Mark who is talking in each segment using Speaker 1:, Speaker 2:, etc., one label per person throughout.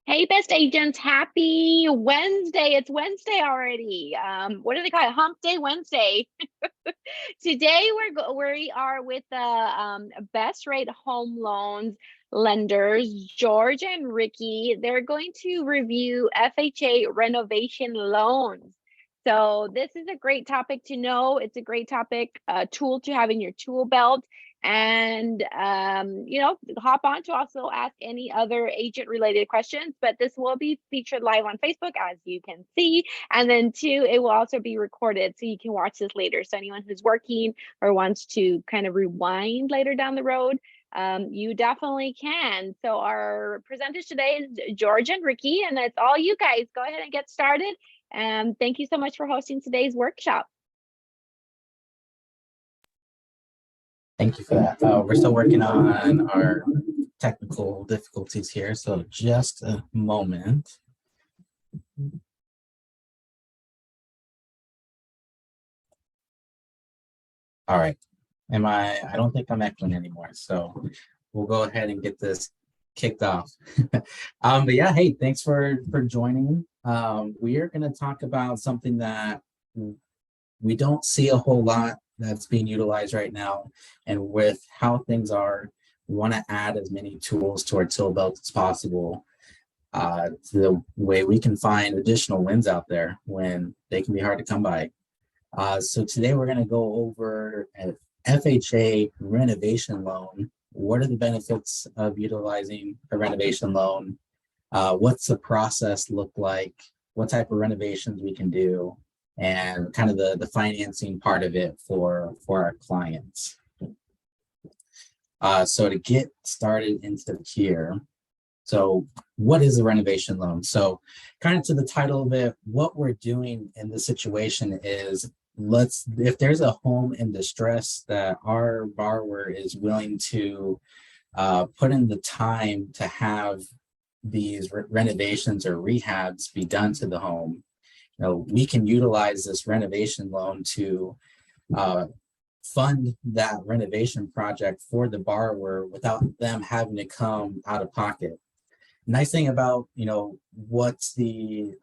Speaker 1: Hey, best agents, happy Wednesday. It's Wednesday already. What do they call it? Hump Day Wednesday. Today we are with the best rate home loans lenders, George and Ricky. They're going to review FHA renovation loans. So this is a great topic to know. It's a great topic, tool to have in your tool belt. And hop on to also ask any other agent related questions. But this will be featured live on Facebook, as you can see. And then two, it will also be recorded so you can watch this later. So anyone who's working or wants to kind of rewind later down the road, you definitely can. So our presenters today is George and Ricky, and that's all you guys. Go ahead and get started. And thank you so much for hosting today's workshop.
Speaker 2: Thank you for that. We're still working on our technical difficulties here, so just a moment. All right. I don't think I'm echoing anymore, so we'll go ahead and get this kicked off. But yeah, hey, thanks for joining. We are going to talk about something that we don't see a whole lot that's being utilized right now. And with how things are, we want to add as many tools to our tool belt as possible, to the way we can find additional wins out there when they can be hard to come by. So today we're going to go over an FHA renovation loan. What are the benefits of utilizing a renovation loan? What's the process look like? What type of renovations we can do? And kind of the financing part of it for our clients. So to get started into here, so what is a renovation loan? So kind of to the title of it, what we're doing in this situation is, if there's a home in distress that our borrower is willing to put in the time to have these renovations or rehabs be done to the home, we can utilize this renovation loan to fund that renovation project for the borrower without them having to come out of pocket. Nice thing about, what's the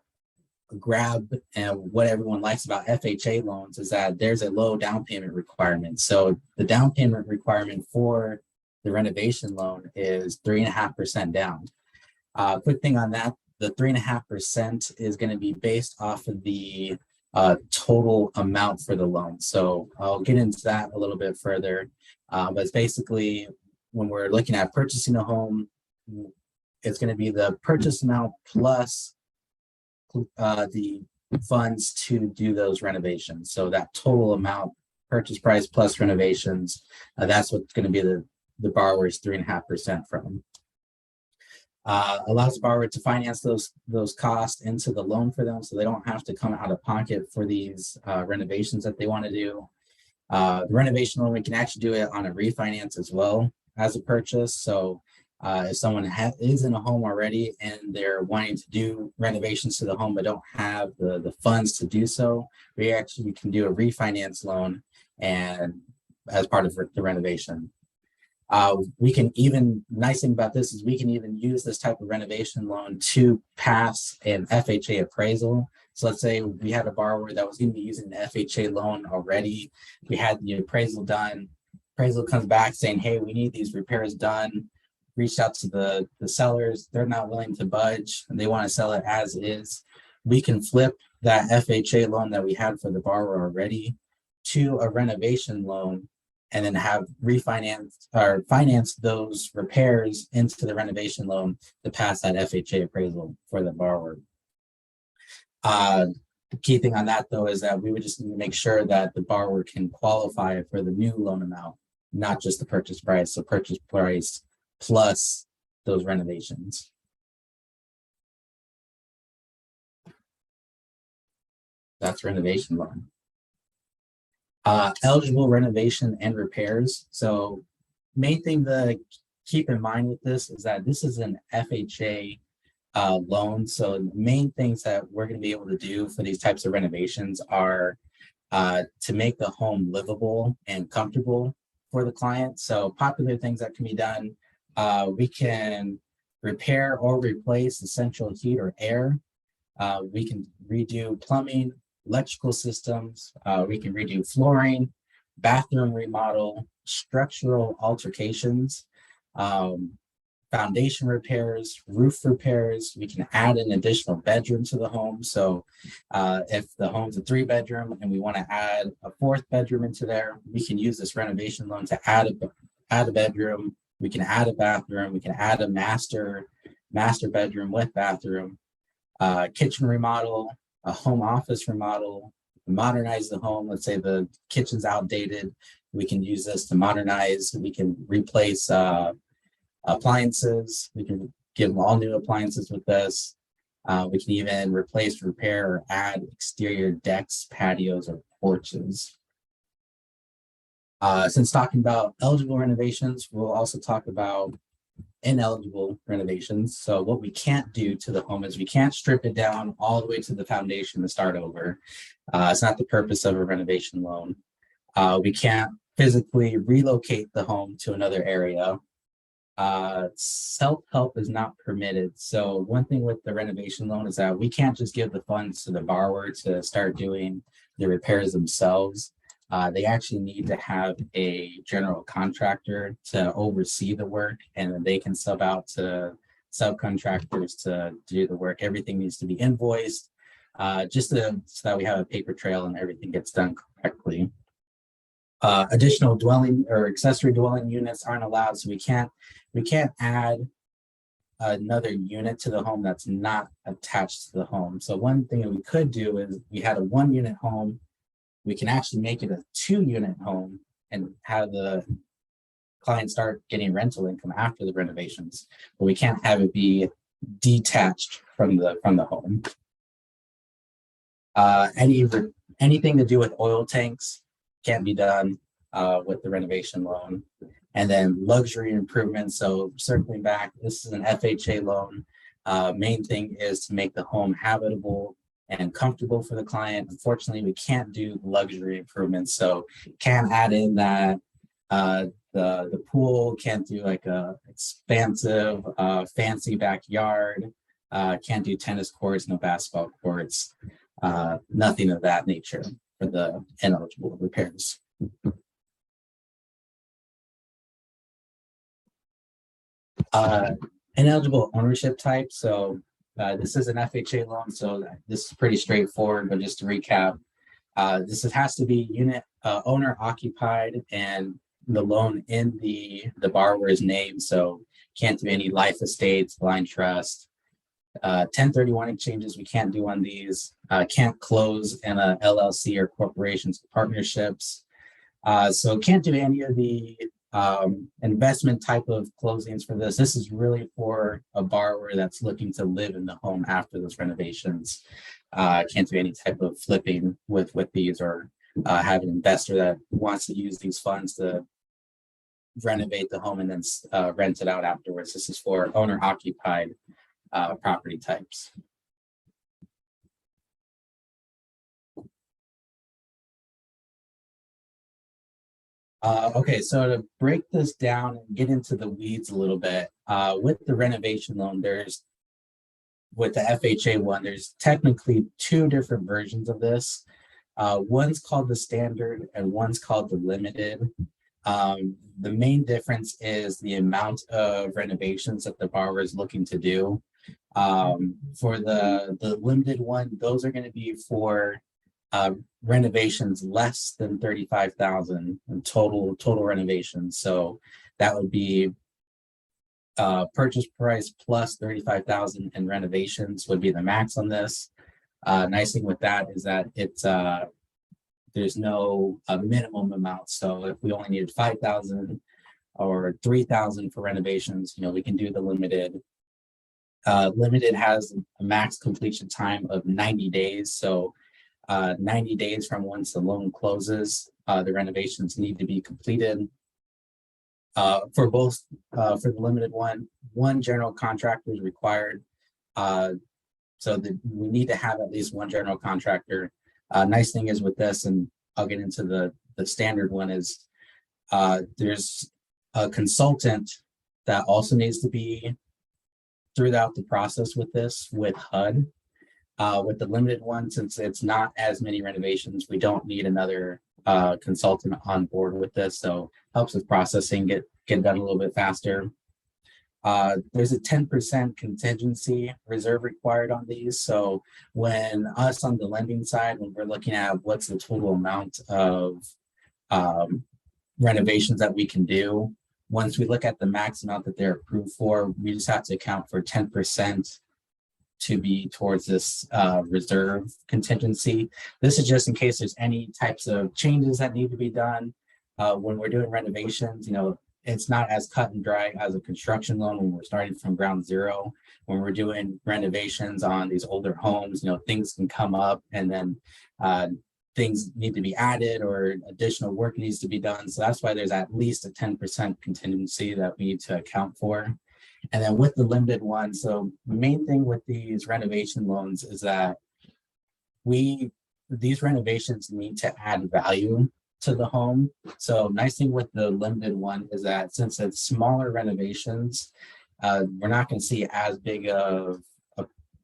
Speaker 2: grab and what everyone likes about FHA loans is that there's a low down payment requirement. So the down payment requirement for the renovation loan is 3.5% down. Quick thing on that, the 3.5% is going to be based off of the total amount for the loan. So I'll get into that a little bit further. But it's basically, when we're looking at purchasing a home, it's going to be the purchase amount plus the funds to do those renovations. So that total amount, purchase price plus renovations, that's what's going to be the borrower's 3.5% from. Allows the borrower to finance those costs into the loan for them, so they don't have to come out of pocket for these renovations that they want to do. The renovation loan, we can actually do it on a refinance as well as a purchase. So if someone is in a home already and they're wanting to do renovations to the home but don't have the funds to do so, we actually can do a refinance loan and as part of the renovation. We can even, nice thing about this is we can even use this type of renovation loan to pass an FHA appraisal. So let's say we had a borrower that was going to be using the FHA loan already. We had the appraisal done. Appraisal comes back saying, hey, we need these repairs done. Reached out to the sellers. They're not willing to budge and they want to sell it as is. We can flip that FHA loan that we had for the borrower already to a renovation loan and then have refinanced or finance those repairs into the renovation loan to pass that FHA appraisal for the borrower. The key thing on that, though, is that we would just need to make sure that the borrower can qualify for the new loan amount, not just the purchase price. So purchase price plus those renovations. That's renovation loan. Eligible renovation and repairs. So main thing to keep in mind with this is that this is an FHA loan. So the main things that we're going to be able to do for these types of renovations are to make the home livable and comfortable for the client. So popular things that can be done, we can repair or replace the central heat or air. We can redo plumbing, electrical systems. We can redo flooring, bathroom remodel, structural altercations, foundation repairs, roof repairs. We can add an additional bedroom to the home. So if the home's a 3-bedroom and we want to add a 4th bedroom into there, we can use this renovation loan to add a bedroom. We can add a bathroom. We can add a master bedroom with bathroom, kitchen remodel, a home office remodel, modernize the home. Let's say the kitchen's outdated. We can use this to modernize. We can replace appliances. We can give them all new appliances with this. We can even replace, repair, or add exterior decks, patios, or porches. Since talking about eligible renovations, we'll also talk about ineligible renovations. So what we can't do to the home is we can't strip it down all the way to the foundation to start over. It's not the purpose of a renovation loan. We can't physically relocate the home to another area. Self-help is not permitted. So one thing with the renovation loan is that we can't just give the funds to the borrower to start doing the repairs themselves. They actually need to have a general contractor to oversee the work, and then they can sub out to subcontractors to do the work. Everything needs to be invoiced, so that we have a paper trail and everything gets done correctly. Additional dwelling or accessory dwelling units aren't allowed, so we can't add another unit to the home that's not attached to the home. So one thing that we could do is we had a 1-unit home. We can actually make it a 2-unit home and have the client start getting rental income after the renovations, but we can't have it be detached from the home. Anything to do with oil tanks can't be done with the renovation loan. And then luxury improvements. So circling back, this is an FHA loan. Main thing is to make the home habitable and comfortable for the client. Unfortunately, we can't do luxury improvements. So can't add in that the pool, can't do like a expansive, fancy backyard, can't do tennis courts, no basketball courts, nothing of that nature for the ineligible repairs. Ineligible ownership type. So this is an FHA loan, so this is pretty straightforward, but just to recap, this has to be unit owner occupied and the loan in the borrower's name. So can't do any life estates, blind trust, 1031 exchanges we can't do on these, can't close in a LLC or corporations partnerships. So can't do any of the investment type of closings for this. This is really for a borrower that's looking to live in the home after those renovations. Can't do any type of flipping with these, or have an investor that wants to use these funds to renovate the home and then rent it out afterwards. This is for owner occupied property types. Okay, so to break this down and get into the weeds a little bit, with the renovation loan, with the FHA one, there's technically 2 different versions of this. One's called the standard and one's called the limited. The main difference is the amount of renovations that the borrower is looking to do. For the limited one, those are going to be for renovations less than 35,000 in total renovations. So that would be purchase price plus 35,000, and renovations would be the max on this. Nice thing with that is that it's there's no minimum amount. So if we only needed 5,000 or 3,000 for renovations, we can do the limited. Limited has a max completion time of 90 days. So 90 days from once the loan closes, the renovations need to be completed. For both, for the limited one general contractor is required. So we need to have at least one general contractor. Nice thing is with this, and I'll get into the standard one, is there's a consultant that also needs to be throughout the process with this with HUD. With the limited one, since it's not as many renovations, we don't need another consultant on board with this. So helps with processing, get done a little bit faster. There's a 10% contingency reserve required on these. So when us on the lending side, when we're looking at what's the total amount of renovations that we can do, once we look at the max amount that they're approved for, we just have to account for 10% to be towards this reserve contingency. This is just in case there's any types of changes that need to be done. When we're doing renovations, it's not as cut and dry as a construction loan when we're starting from ground zero. When we're doing renovations on these older homes, things can come up and then things need to be added or additional work needs to be done. So that's why there's at least a 10% contingency that we need to account for. And then with the limited one, so the main thing with these renovation loans is that these renovations need to add value to the home. So nice thing with the limited one is that since it's smaller renovations, we're not going to see as big of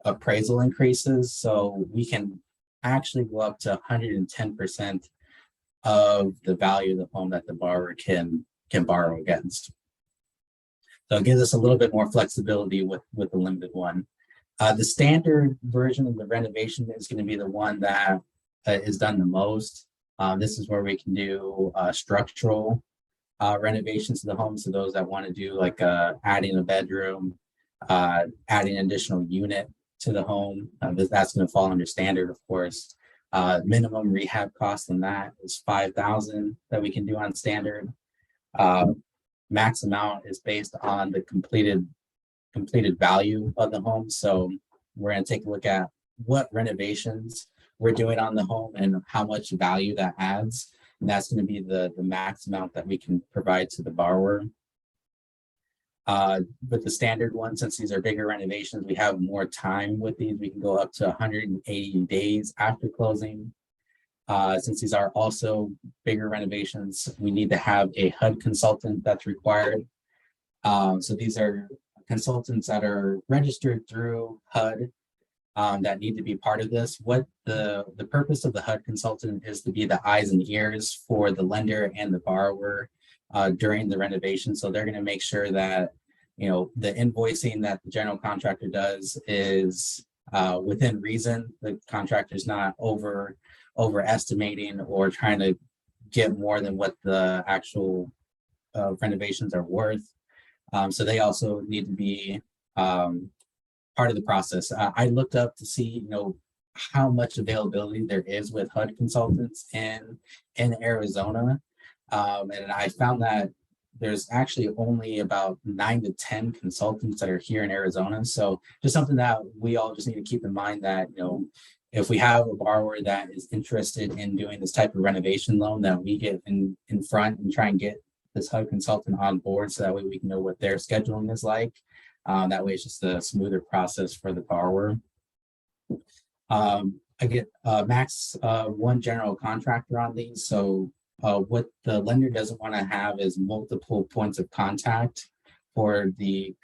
Speaker 2: appraisal increases. So we can actually go up to 110% of the value of the home that the borrower can borrow against. So it gives us a little bit more flexibility with the limited one. The standard version of the renovation is going to be the one that is done the most. This is where we can do structural renovations to the home. So those that want to do like adding a bedroom, adding an additional unit to the home, that's going to fall under standard, of course. Minimum rehab cost on that is $5,000 that we can do on standard. Max amount is based on the completed value of the home. So we're going to take a look at what renovations we're doing on the home and how much value that adds. And that's going to be the max amount that we can provide to the borrower. With the standard one, since these are bigger renovations, we have more time with these. We can go up to 180 days after closing. Since these are also bigger renovations, we need to have a HUD consultant that's required. So these are consultants that are registered through HUD that need to be part of this. What the purpose of the HUD consultant is to be the eyes and ears for the lender and the borrower during the renovation. So they're going to make sure that the invoicing that the general contractor does is within reason. The contractor's not overestimating or trying to get more than what the actual renovations are worth. So they also need to be part of the process. I looked up to see, how much availability there is with HUD consultants in Arizona. And I found that there's actually only about 9 to 10 consultants that are here in Arizona. So just something that we all just need to keep in mind that, if we have a borrower that is interested in doing this type of renovation loan, that we get in front and try and get this HUD consultant on board so that way we can know what their scheduling is like. That way it's just a smoother process for the borrower. I get max one general contractor on these. So what the lender doesn't want to have is multiple points of contact for the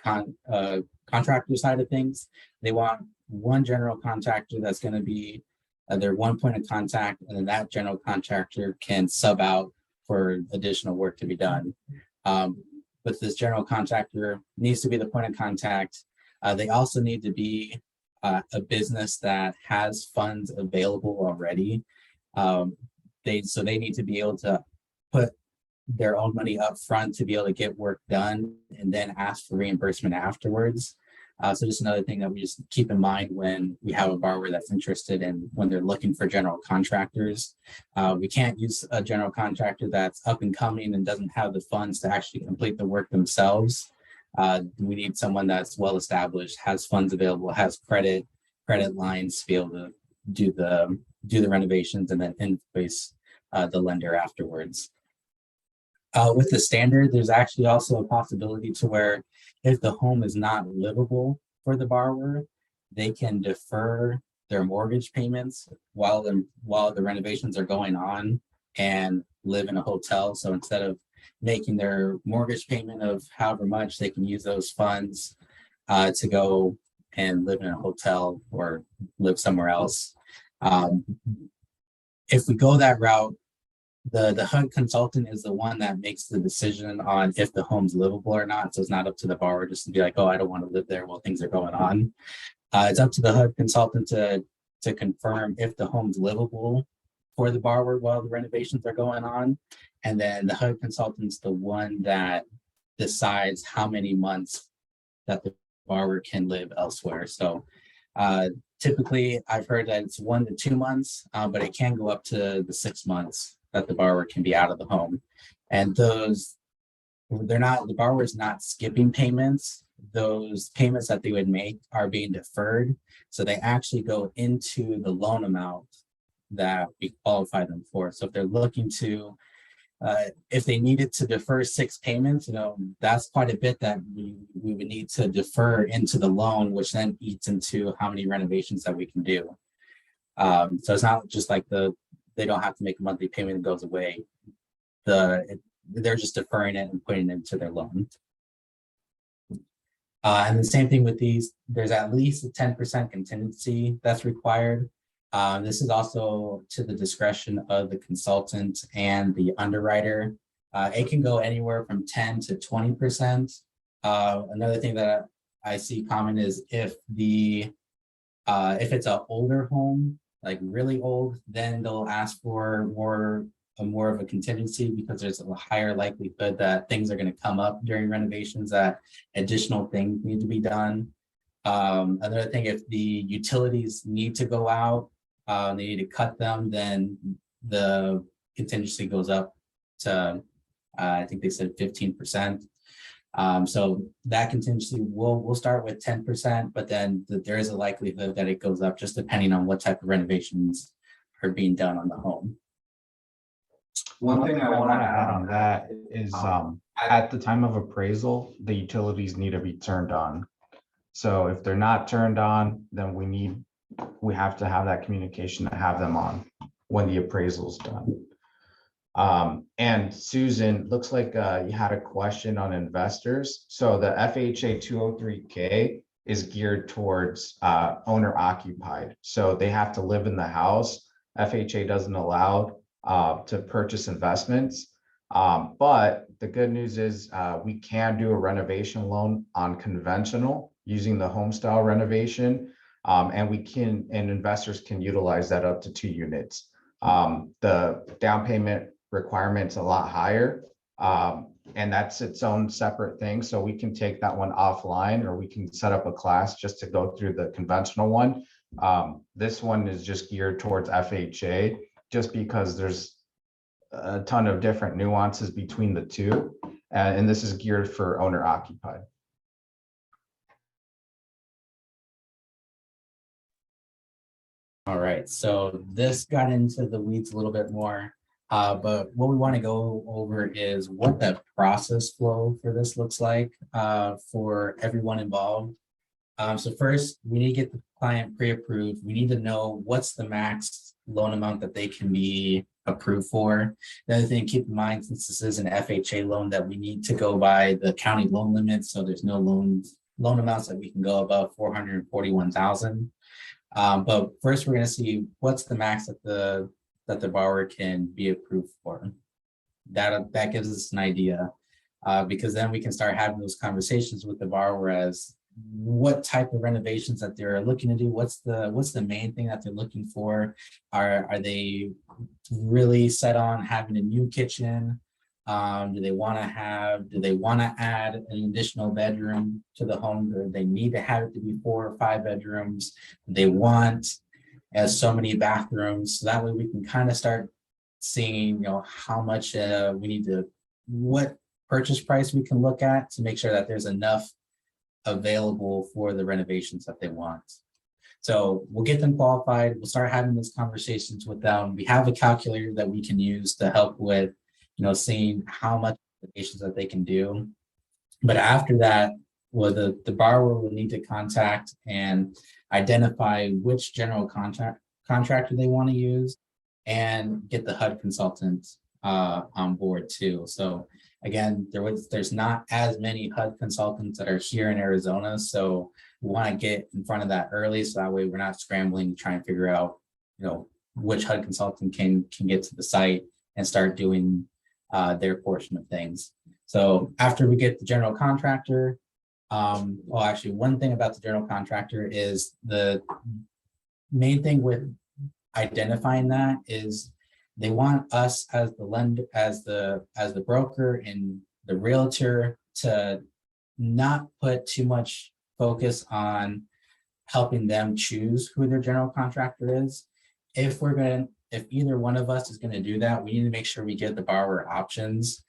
Speaker 2: contractor side of things. They want one general contractor that's going to be their one point of contact, and then that general contractor can sub out for additional work to be done. But this general contractor needs to be the point of contact. They also need to be a business that has funds available already. They need to be able to put their own money up front to be able to get work done and then ask for reimbursement afterwards. So just another thing that we just keep in mind when we have a borrower that's interested in when they're looking for general contractors. We can't use a general contractor that's up and coming and doesn't have the funds to actually complete the work themselves. We need someone that's well established, has funds available, has credit lines to be able to do the renovations and then invoice the lender afterwards. With the standard, there's actually also a possibility to where if the home is not livable for the borrower, they can defer their mortgage payments while the renovations are going on and live in a hotel. So instead of making their mortgage payment of however much, they can use those funds to go and live in a hotel or live somewhere else. If we go that route, the HUD consultant is the one that makes the decision on if the home's livable or not. So it's not up to the borrower just to be like, oh, I don't want to live there while things are going on. It's up to the HUD consultant to confirm if the home's livable for the borrower while the renovations are going on. And then the HUD consultant's the one that decides how many months that the borrower can live elsewhere. So typically I've heard that it's 1 to 2 months, but it can go up to the 6 months that the borrower can be out of the home. And those, the borrower is not skipping payments. Those payments that they would make are being deferred. So they actually go into the loan amount that we qualify them for. So if they're looking to, if they needed to defer 6 payments, that's quite a bit that we would need to defer into the loan, which then eats into how many renovations that we can do. So it's not just like they don't have to make a monthly payment, it goes away. They're just deferring it and putting it into their loan. And the same thing with these, there's at least a 10% contingency that's required. This is also to the discretion of the consultant and the underwriter. It can go anywhere from 10 to 20%. Another thing that I see common is if it's an older home, like really old, then they'll ask for more of a contingency because there's a higher likelihood that things are going to come up during renovations, that additional things need to be done. Another thing, if the utilities need to go out, they need to cut them, then the contingency goes up to, I think they said 15%. So that contingency we'll start with 10%, but then there is a likelihood that it goes up just depending on what type of renovations are being done on the home.
Speaker 3: One thing I want to add on that is at the time of appraisal, the utilities need to be turned on. So if they're not turned on, then we have to have that communication to have them on when the appraisal is done. And Susan, looks like you had a question on investors. So the FHA 203K is geared towards owner occupied. So they have to live in the house. FHA doesn't allow to purchase investments. But the good news is we can do a renovation loan on conventional using the home style renovation. And investors can utilize that up to 2 units. The down payment requirement's a lot higher, and that's its own separate thing. So we can take that one offline, or we can set up a class just to go through the conventional one. This one is just geared towards FHA, just because there's a ton of different nuances between the two, and this is geared for owner occupied.
Speaker 2: All right, so this got into the weeds a little bit more, but what we want to go over is what the process flow for this looks like for everyone involved. So first, we need to get the client pre-approved. We need to know what's the max loan amount that they can be approved for. The other thing, keep in mind, since this is an FHA loan, that we need to go by the county loan limit. So there's no loan amounts that we can go above 441,000. But first, we're going to see what's the max that the borrower can be approved for. That gives us an idea, because then we can start having those conversations with the borrower as what type of renovations that they're looking to do. What's the main thing that they're looking for? Are they really set on having a new kitchen? Do they want to add an additional bedroom to the home? Do they need to have it to be 4 or 5 bedrooms? They want as so many bathrooms. So that way we can kind of start seeing, how much what purchase price we can look at to make sure that there's enough available for the renovations that they want. So we'll get them qualified. We'll start having those conversations with them. We have a calculator that we can use to help with, seeing how much renovations that they can do. But after that, the borrower will need to contact and identify which general contractor they want to use, and get the HUD consultant on board too. So again, there's not as many HUD consultants that are here in Arizona. So we want to get in front of that early. So that way we're not scrambling to try and figure out, which HUD consultant can get to the site and start doing their portion of things. So after we get the general contractor, well, actually, one thing about the general contractor is the main thing with identifying that is they want us as the lender, as the broker and the realtor to not put too much focus on helping them choose who their general contractor is. If either one of us is going to do that, we need to make sure we give the borrower options,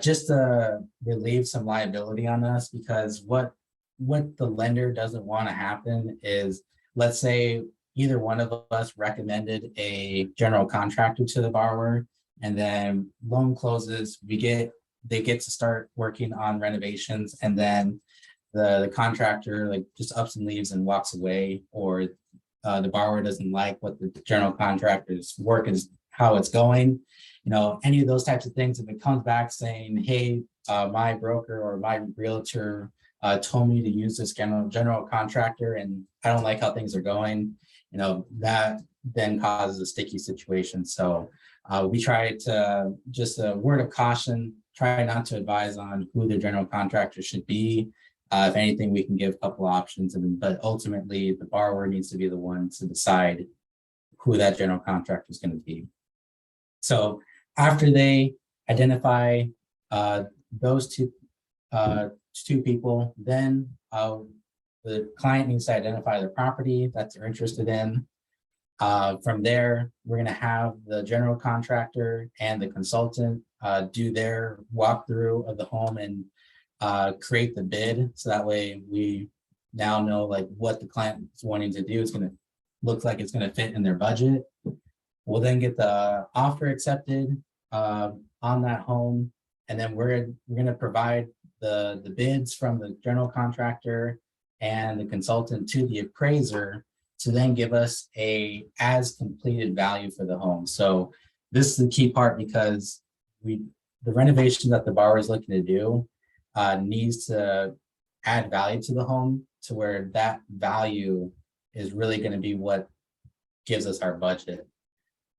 Speaker 2: just to relieve some liability on us, because what the lender doesn't want to happen is, let's say either one of us recommended a general contractor to the borrower, and then loan closes, they get to start working on renovations, and then the contractor like just ups and leaves and walks away, or the borrower doesn't like what the general contractor's work is, how it's going, any of those types of things. If it comes back saying, hey, my broker or my realtor told me to use this general contractor and I don't like how things are going, that then causes a sticky situation. So we try to, just a word of caution, try not to advise on who the general contractor should be. If anything, we can give a couple options, but ultimately the borrower needs to be the one to decide who that general contractor is going to be. So after they identify those two people, then the client needs to identify the property that they're interested in. From there, we're going to have the general contractor and the consultant do their walkthrough of the home and create the bid. So that way we now know like what the client is wanting to do is going to look like it's going to fit in their budget. We'll then get the offer accepted on that home, and then we're going to provide the bids from the general contractor and the consultant to the appraiser to then give us a as completed value for the home. So this is the key part, because the renovation that the borrower is looking to do needs to add value to the home, to where that value is really going to be what gives us our budget.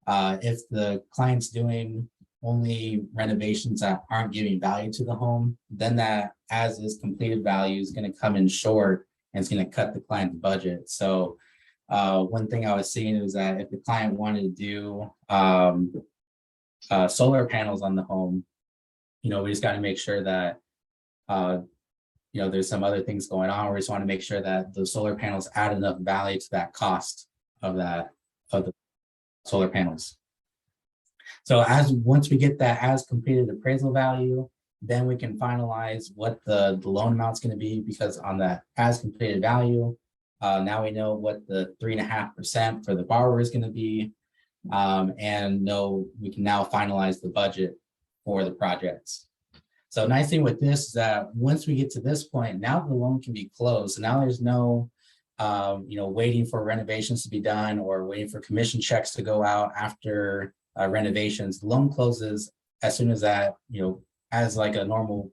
Speaker 2: If the client's doing only renovations that aren't giving value to the home, then that as is completed value is going to come in short and it's going to cut the client's budget. So one thing I was seeing is that if the client wanted to do solar panels on the home, we just got to make sure that there's some other things going on. We just want to make sure that the solar panels add enough value to that cost of the solar panels. So once we get that as completed appraisal value, then we can finalize what the loan amount is going to be, because on that as completed value, now we know what the 3.5% for the borrower is going to be, and we can now finalize the budget for the projects. So nice thing with this is that once we get to this point, now the loan can be closed. So now there's no, waiting for renovations to be done or waiting for commission checks to go out after renovations. The loan closes as soon as that, as like a normal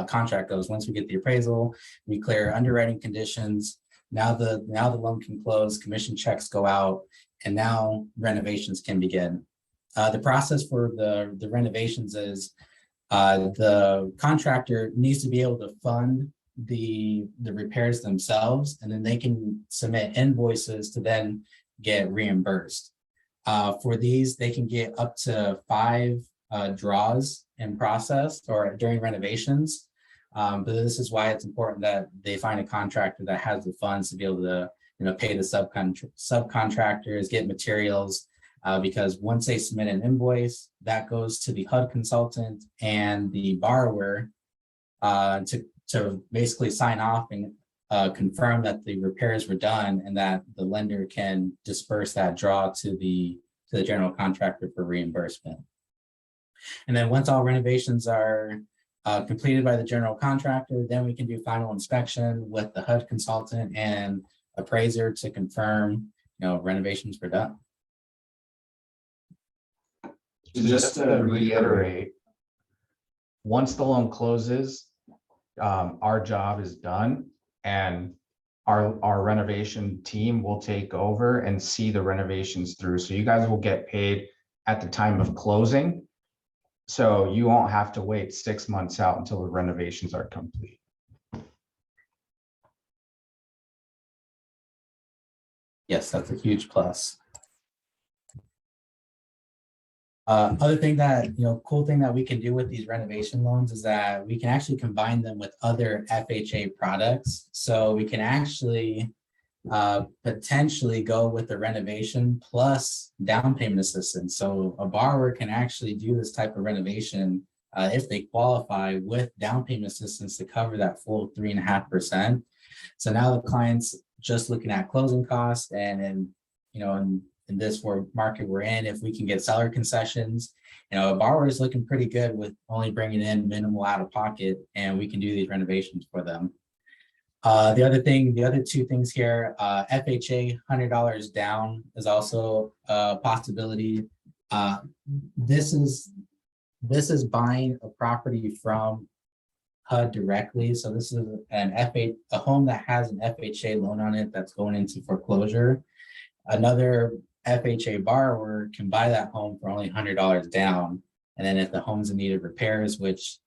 Speaker 2: contract goes. Once we get the appraisal, we clear underwriting conditions. Now the loan can close, commission checks go out, and now renovations can begin. The process for the renovations is the contractor needs to be able to fund the repairs themselves, and then they can submit invoices to then get reimbursed. For these, they can get up to 5 draws in process or during renovations. But this is why it's important that they find a contractor that has the funds to be able to, pay the subcontractors, get materials, because once they submit an invoice, that goes to the HUD consultant and the borrower to basically sign off and confirm that the repairs were done, and that the lender can disperse that draw to the general contractor for reimbursement. And then once all renovations are completed by the general contractor, then we can do final inspection with the HUD consultant and appraiser to confirm, renovations were done.
Speaker 3: So just to reiterate, Once the loan closes, our job is done, and our renovation team will take over and see the renovations through. So you guys will get paid at the time of closing. So you won't have to wait 6 months out until the renovations are complete.
Speaker 2: Yes, that's a huge plus. Other thing that, cool thing that we can do with these renovation loans is that we can actually combine them with other FHA products. So we can actually potentially go with the renovation plus down payment assistance. So a borrower can actually do this type of renovation if they qualify with down payment assistance to cover that full 3.5%. So now the client's just looking at closing costs, and in this market we're in, if we can get seller concessions, a borrower is looking pretty good with only bringing in minimal out of pocket, and we can do these renovations for them. The other two things here, FHA $100 down is also a possibility. This is buying a property from HUD directly. So this is a home that has an FHA loan on it that's going into foreclosure. Another FHA borrower can buy that home for only $100 down. And then if the home's in need of repairs, which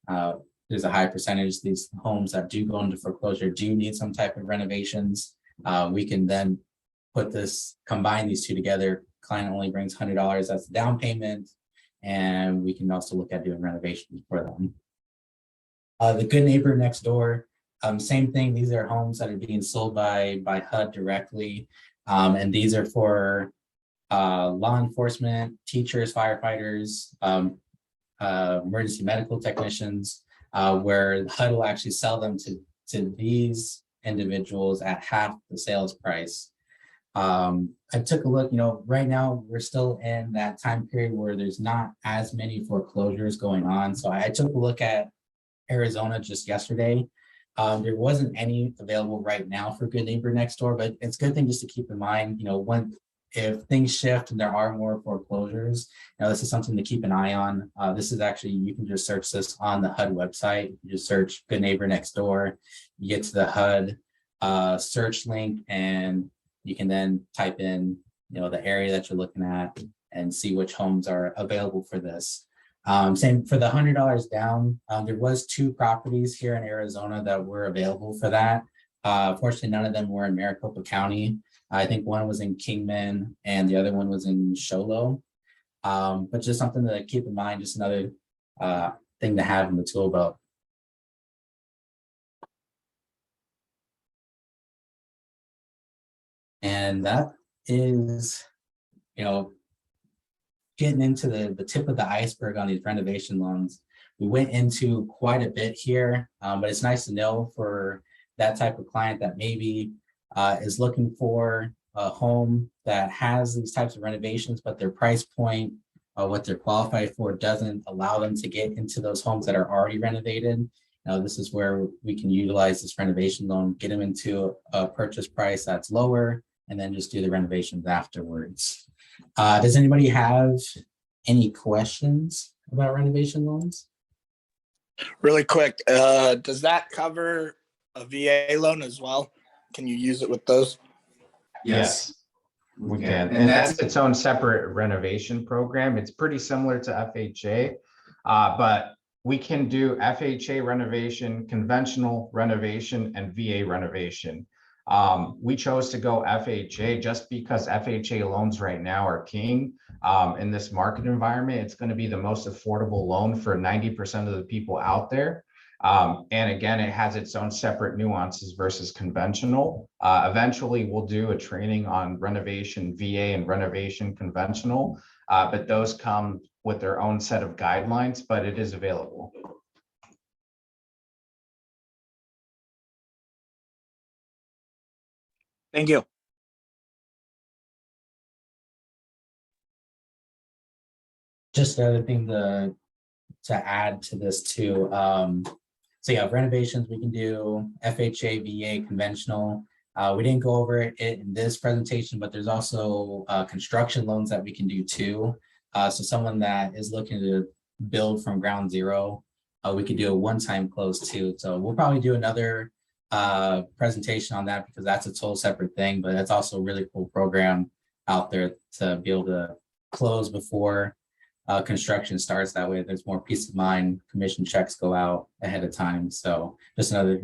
Speaker 2: there's a high percentage, these homes that do go into foreclosure do need some type of renovations. We can then combine these two together. Client only brings $100 as the down payment, and we can also look at doing renovations for them. The good neighbor next door, same thing. These are homes that are being sold by HUD directly. And these are for law enforcement, teachers, firefighters, emergency medical technicians, where HUD will actually sell them to these individuals at half the sales price. I took a look, right now we're still in that time period where there's not as many foreclosures going on. So I took a look at Arizona just yesterday. There wasn't any available right now for good neighbor next door, but it's a good thing just to keep in mind, if things shift and there are more foreclosures, this is something to keep an eye on. This is actually, you can just search this on the HUD website. You just search good neighbor next door, you get to the HUD search link, and you can then type in, the area that you're looking at and see which homes are available for this. Same for the $100 down. There was 2 properties here in Arizona that were available for that. Fortunately, none of them were in Maricopa County. I think one was in Kingman and the other one was in Show Low. But just something to keep in mind, just another thing to have in the tool belt. And that is, getting into the tip of the iceberg on these renovation loans. We went into quite a bit here, but it's nice to know for that type of client that maybe is looking for a home that has these types of renovations, but their price point, what they're qualified for, doesn't allow them to get into those homes that are already renovated. This is where we can utilize this renovation loan, get them into a purchase price that's lower, and then just do the renovations afterwards. Does anybody have any questions about renovation loans?
Speaker 4: Really quick, does that cover a VA loan as well? Can you use it with those?
Speaker 3: Yes, we can. And that's its own separate renovation program. It's pretty similar to FHA, but we can do FHA renovation, conventional renovation, and VA renovation. We chose to go FHA just because FHA loans right now are king. In this market environment, it's going to be the most affordable loan for 90% of the people out there. And again, it has its own separate nuances versus conventional. Eventually, we'll do a training on renovation VA and renovation conventional, but those come with their own set of guidelines, but it is available.
Speaker 4: Thank you.
Speaker 2: Just another thing to add to this too. So yeah, renovations, we can do FHA, VA, conventional. We didn't go over it in this presentation, but there's also construction loans that we can do too. So someone that is looking to build from ground zero, we could do a one-time close too. So we'll probably do another presentation on that because that's a total separate thing, but it's also a really cool program out there to be able to close before construction starts. That way there's more peace of mind. Commission checks go out ahead of time. So just another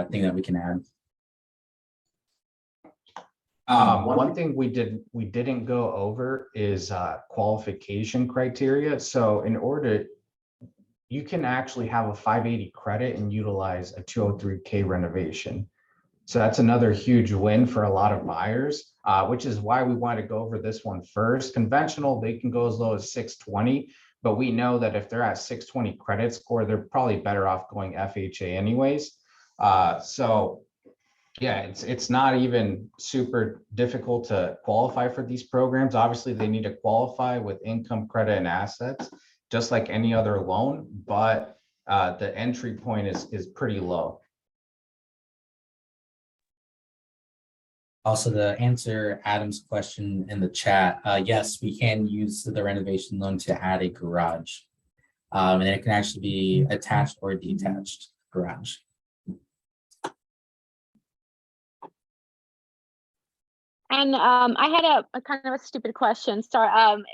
Speaker 2: thing that we can add.
Speaker 3: One thing we didn't go over is qualification criteria. So in order, you can actually have a 580 credit and utilize a 203K renovation. So that's another huge win for a lot of buyers, which is why we want to go over this one first. Conventional, they can go as low as 620, but we know that if they're at 620 credit score, they're probably better off going FHA anyways. So yeah, it's not even super difficult to qualify for these programs. Obviously, they need to qualify with income, credit, and assets, just like any other loan, but the entry point is pretty low.
Speaker 2: Also, to answer Adam's question in the chat, yes, we can use the renovation loan to add a garage. And it can actually be attached or detached garage.
Speaker 1: And I had a kind of a stupid question. So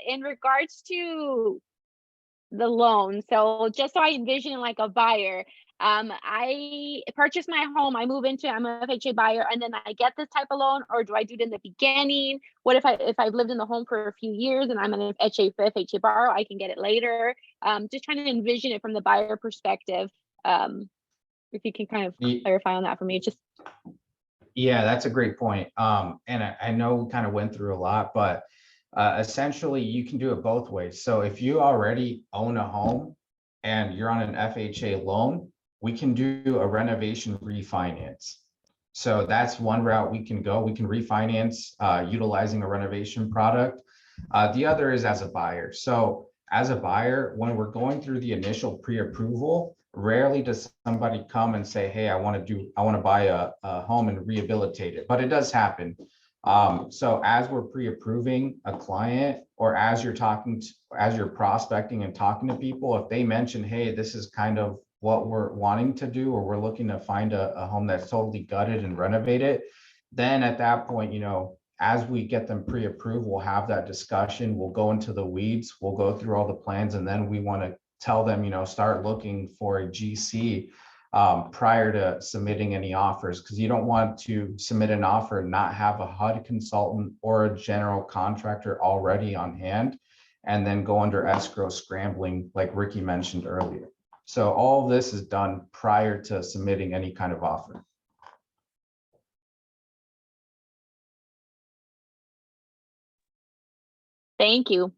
Speaker 1: in regards to the loan, so just so I envision like a buyer, I purchase my home, I'm an FHA buyer, and then I get this type of loan, or do I do it in the beginning? What if I've lived in the home for a few years and I'm an FHA borrower, I can get it later. Just trying to envision it from the buyer perspective. If you can kind of clarify on that for me, just.
Speaker 3: Yeah, that's a great point. And I know we kind of went through a lot, but essentially you can do it both ways. So if you already own a home and you're on an FHA loan, we can do a renovation refinance. So that's one route we can go. We can refinance utilizing a renovation product. The other is as a buyer. So as a buyer, when we're going through the initial pre-approval, rarely does somebody come and say, hey, I want to buy a home and rehabilitate it, but it does happen. So as we're pre-approving a client, or as you're prospecting and talking to people, if they mention, hey, this is kind of what we're wanting to do, or we're looking to find a home that's totally gutted and renovate it, then at that point, as we get them pre-approved, we'll have that discussion. We'll go into the weeds, we'll go through all the plans, and then we want to tell them, start looking for a GC prior to submitting any offers, because you don't want to submit an offer and not have a HUD consultant or a general contractor already on hand, and then go under escrow scrambling like Ricky mentioned earlier. So all of this is done prior to submitting any kind of offer.
Speaker 1: Thank you.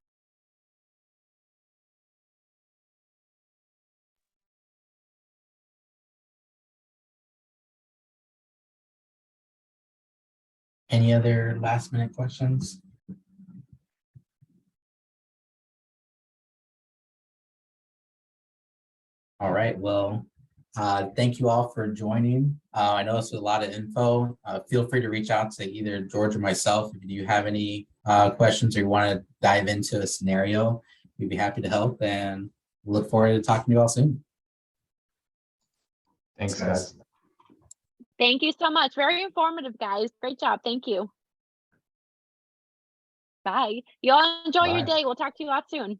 Speaker 2: Any other last minute questions? All right, well, thank you all for joining. I know this was a lot of info. Feel free to reach out to either George or myself if you have any questions or you want to dive into a scenario. We'd be happy to help, and look forward to talking to you all soon.
Speaker 3: Thanks, guys.
Speaker 1: Thank you so much. Very informative, guys. Great job. Thank you. Bye. You all enjoy your day. We'll talk to you all soon.